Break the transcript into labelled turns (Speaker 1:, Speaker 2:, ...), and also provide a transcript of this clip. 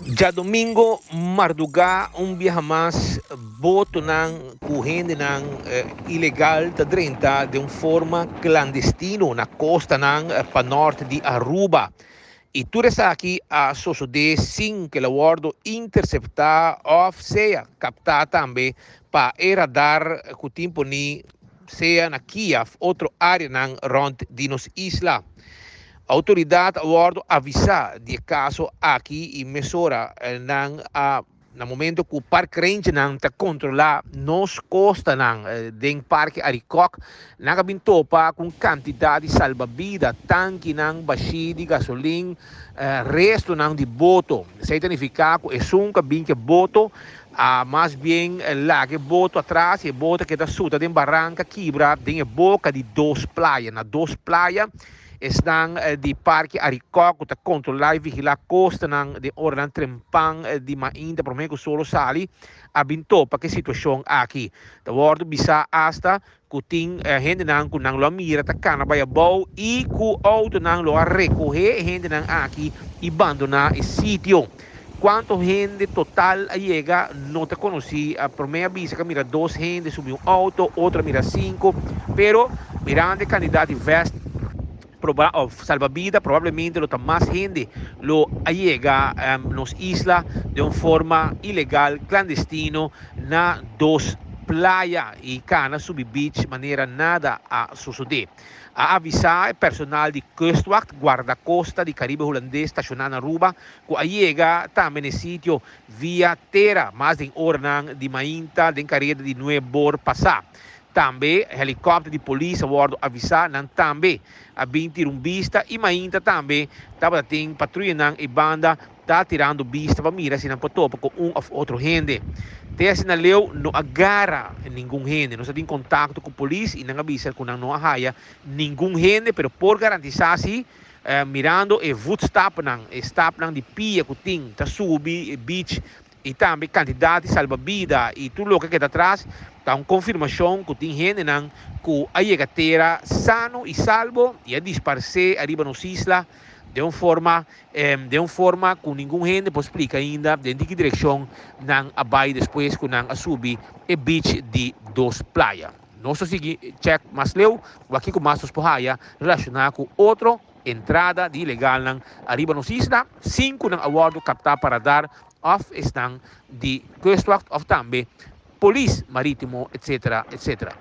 Speaker 1: Já domingo, Marduga, viaja mais boto não correndo não ilegal da drenta de uma forma clandestino na costa não para norte de Aruba. E tudo isso aqui a suceder sim que o guardo interceptar ou seja captar também para radar que o tempo ni seja na Kiev, outra área não rond de nos isla. A autoridade agora avisa de caso aqui e mesura não no momento que o parque range não está controlar nos costa não do parque Aricok não bem topa com quantidade de salva-vida tanque não baixi de gasolina resto não de boto significa que é um bem que boto mais bem lá que boto atrás e boto que está suta de barranca quebra de boca de duas praias na duas praias estão de parque Aricó, que controlar e vigilar a costa de Orlan Trempang de Mainda, por meio solo sali, a bintopa que situação aqui. Da bordo bisa hasta que tem gente não que não lo mira, tá cana vai bom e que outro não lo recorrer gente não aqui e abandonar o sítio. Quanto gente total chega, não te conheci. A primeira vez que mira duas gente, subiu um auto, outra mira cinco, pero mirando a quantidade de vest salvavidas, probablemente lo más gente lo llega nos islas de una forma ilegal, clandestino, na dos playa y cana subi beach, manera nada a suceder. A avisar personal de Kustwacht, guardacosta de Caribe holandês estacionado na Aruba, que chega também no sítio via terra, mais de hora de Mainta, de carreira de Nuebor passar. Também helicóptero de polícia bordo avisar não também a 20 vista e Mainta também estava tem patrulha e banda tá tirando vista para mirar se não pode topa com um ou outro gente. Tem na leu não agarra nenhum gente, não tem contato com a polícia e não avisa que não arraia nenhum gente, pero por garantizar-se mirando e footstep não de pia que tem tá subi beach e também quantidade de salva-vida e tudo o que está atrás está uma confirmação que tem gente não que a chegadeira sano e salvo e a disparar arriba nos islas de uma forma que nenhum gente pode explicar ainda de que direção não vai depois que não subir e beach de dos praias. Nós seguimos check mas leu aqui com mais porraia relacionado com outro entrada de ilegal não arriba nos islas, 5 não awardo captar para dar of estão de Kustwacht of também polícia marítimo, etc, etc.